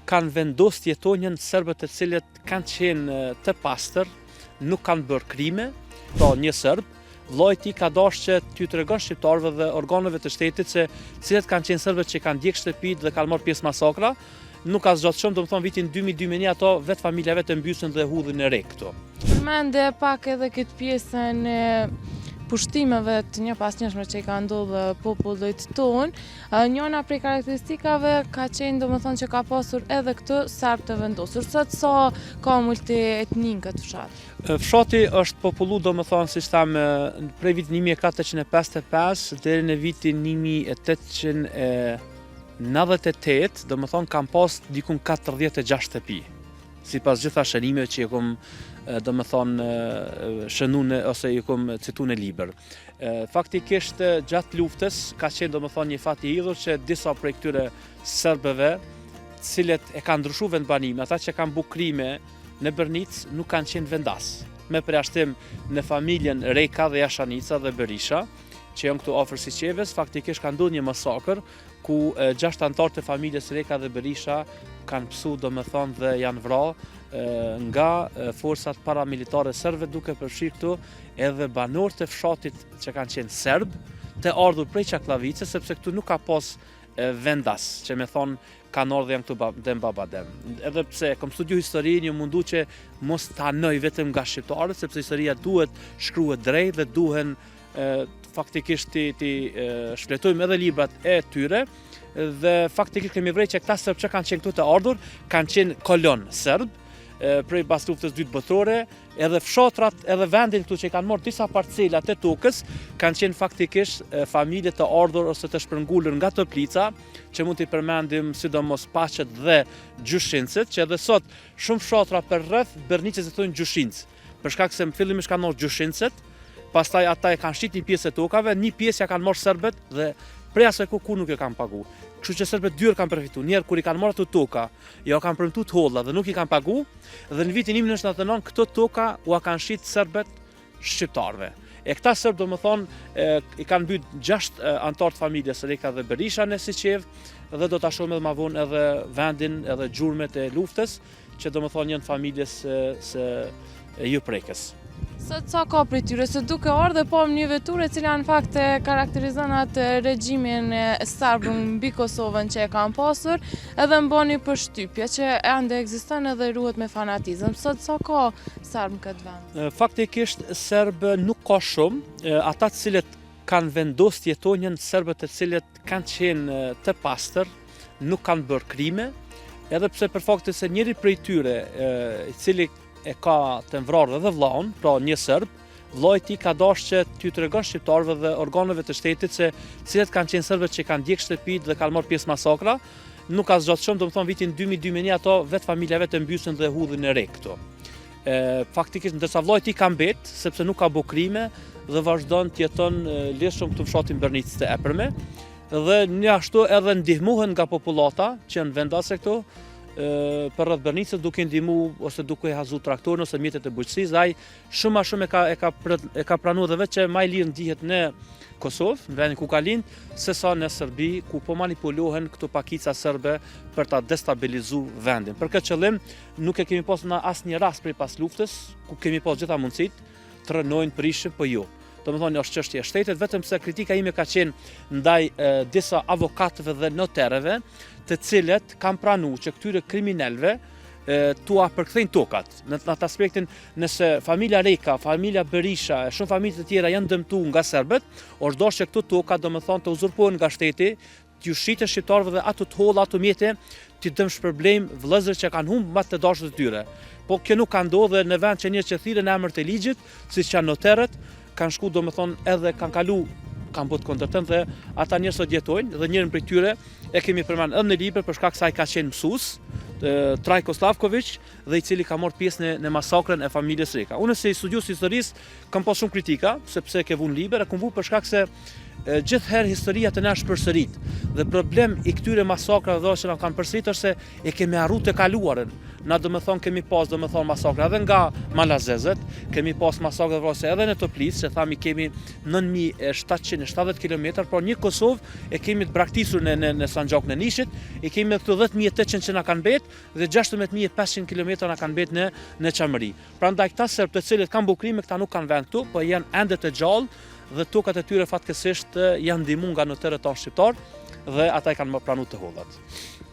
kanë vendosur të jetojnë serbët e cilët kanë qenë të pastër, nuk kanë bërë krime, pra një serb, vllai i tij ka dashur që t'ju tregon shqiptarëve dhe organeve të shtetit se cilët kanë qenë serbët që kanë djegë shtëpitë dhe kanë marrë pjesë masakra, nuk ka zgjatur shumë, domethënë vitin 2000 ato vetë familjave të mbysën dhe hudhin e re këtu. Përmende pak edhe këtë pjesën e pushtimeve të një pasnjëshme që i ka ndodhur popullit tonë. Njëna prej karakteristikave ka qenë domethënë që ka pasur edhe këtë serb të vendosur. Sot sa ka multietnik këtë fshat? Fshati është popullu domethënë siç thamë prej vitit 1455 deri në vitin 1898, domethënë kam pas dikun 46 shtëpi. Sipas gjitha shënimeve që i kom shënune ose i kom citu në libër. Faktikisht gjatë luftës ka qenë domethënë një fat i hidhur që disa prej këtyre serbëve, cilët e kanë ndryshuar vendbanimin, ata që kanë bërë krime në Brnic nuk kanë qenë vendas. Me përjashtim në familjen Reka dhe Jashanica dhe Berisha, që janë këtu afër Siçevës, faktikisht ka ndodhur një masakër ku 6 anëtar të familjes Reka dhe Berisha kanë pësu domethënë dhe janë vrarë nga forcat paramilitare serbe, duke përfshirë këtu edhe banor të fshatit që kanë qenë serb, të ardhur prej Çaklavicës, sepse këtu nuk ka pas vendas, që me thonë kanë ardhur janë këtu dem babadem. Edhe pse kam studiu historinë, ju mundu që mos ta anoj vetëm nga shqiptarët, sepse historia duhet shkruhet drejt dhe duhen faktikisht ti shfletojmë edhe librat e tyre, dhe faktikisht kemi vrejtë që këta serb që kanë qenë këtu të ardhur, kanë qenë kolon serb, prej pas luftës dytë botërore, edhe fshatrat, edhe vendin këtu që i kanë marrë disa parcela të tokës, kanë qenë faktikisht familje të ardhur ose të shpërngulur nga Toplica, që mund t'i përmendim sidomos Paqet dhe Gjyshincët, që edhe sot shumë fshatra për rreth Bernicës e thonë Gjyshincë, për shkak se fillimisht kanë marrë Gjyshincët, pastaj ata e kanë shit një pjesë të tokave, një pjesë ja kanë marrë serbët dhe prej asaj ku nuk e kanë pagu. Kështu që serbët dyr kanë përfituar. Njerë kur i kanë marrë ato toka, ja kanë premtuar holla dhe nuk i kanë pagu, dhe në vitin 1999 këto toka u kanë shit serbët shqiptarëve. E këta serb domethënë i kanë mbyt 6 anëtar të familjes Reka dhe Berisha në Siçevë dhe do ta shohim edhe më vonë edhe vendin edhe gjurmet e luftës që domethënë janë familjes së Juprekës. Sot sa ka prej tyre, se duke ardhe po një veturë e cila në fakt karakterizon atë regjimin serb mbi Kosovën që e kanë pasur, edhe mbani përshtypje që ende ekziston edhe ruhet me fanatizëm. Sot sa ka serb në këtë vend? Faktikisht serb nuk ka shumë, ata të cilët kanë vendosur të jetojnë serbët e cilët kanë qenë të pastër, nuk kanë bërë krime, edhe pse për faktin se njëri prej tyre i cili e ka të vrarë dhe vllaun, pra një serb, vllai i tij ka dashur që t'ju tregon shqiptarëve dhe organeve të shtetit se cilët kanë qenë serbët që kanë djegë shtëpitë dhe kanë marrë pjesë masakra, nuk ka zgjatur shumë, domethënë vitin 2000 ato vetë familjave të mbysën dhe hudhin e re këtu. Faktikisht ndërsa vllai i tij ka mbet, sepse nuk ka bërë krime dhe vazhdon të jeton lehshëm këtu në fshatin Bernicë të epërme, dhe një ashtu edhe ndihmohen nga popullata që janë vendase këtu, për rreth Bernicës duke ndihmu ose duke hazu traktorin ose mjetet e bujqësisë, ai shumë a shumë e ka pranuar dhe vetë që më i lirë ndihet në Kosovë, në vendin ku ka lind, sesa në Serbi, ku po manipulohen këto pakica serbe për ta destabilizuar vendin. Për këtë qëllim nuk e kemi pasur në asnjë rast prej pas luftës, ku kemi pasur gjitha mundësitë të rënojnë prishën, po jo. Domethënë është çështje e shtetit, vetëm se kritika ime ka qenë ndaj disa avokatëve dhe noterëve, të cilët kanë pranuar që këtyre kriminalëve tua përkthejnë tokat. Në atë aspektin, nëse familja Reka, familja Berisha, shumë familje të tjera janë dëmtuar nga serbët, është dashur që këto toka domethënë të uzurpohen nga shteti, t'ju shitë shqiptarëve dhe ato të holla, ato mjete, t'i dëm shpërblim vëllezër që kanë humbur më të dashur të tyre. Po kjo nuk ka ndodhur në vend që njerëz që thirrën në emër të ligjit, siç janë noterët, kanë shku domethënë edhe kanë kalu, kanë bërë kundërtën dhe ata njerëz sot jetojnë dhe njërin prej tyre e kemi përmendur edhe në libër për shkak se ai ka qenë mësues, Trajko Slavković, dhe i cili ka marrë pjesë në masakrën e familjes Reka. Unë si studiues historisë kam pas shumë kritika, sepse ke vënë libër, e kam vënë për shkak se gjithherë historia të na shpërsërit. Dhe problem i këtyre masakrave dhe që na kanë përsërit është se e kemi harruar të kaluarën. Na kemi pas masakra edhe nga Malazezët, kemi pas masakra vrasje edhe në Toplicë, që thami kemi 9770 km, por një Kosovë e kemi të braktisur në Sanxhakun e Nishit, e kemi këtu 10.800 që na kanë bet dhe 16.500 km na kanë bet në Çamëri. Prandaj këta serb të cilët kanë bukrime, këta nuk kanë vend këtu, po janë ende të gjallë dhe tokat e tyre fatkeqësisht janë ndihmuar nga noterët tanë shqiptar dhe ata i kanë pranuar të hollat.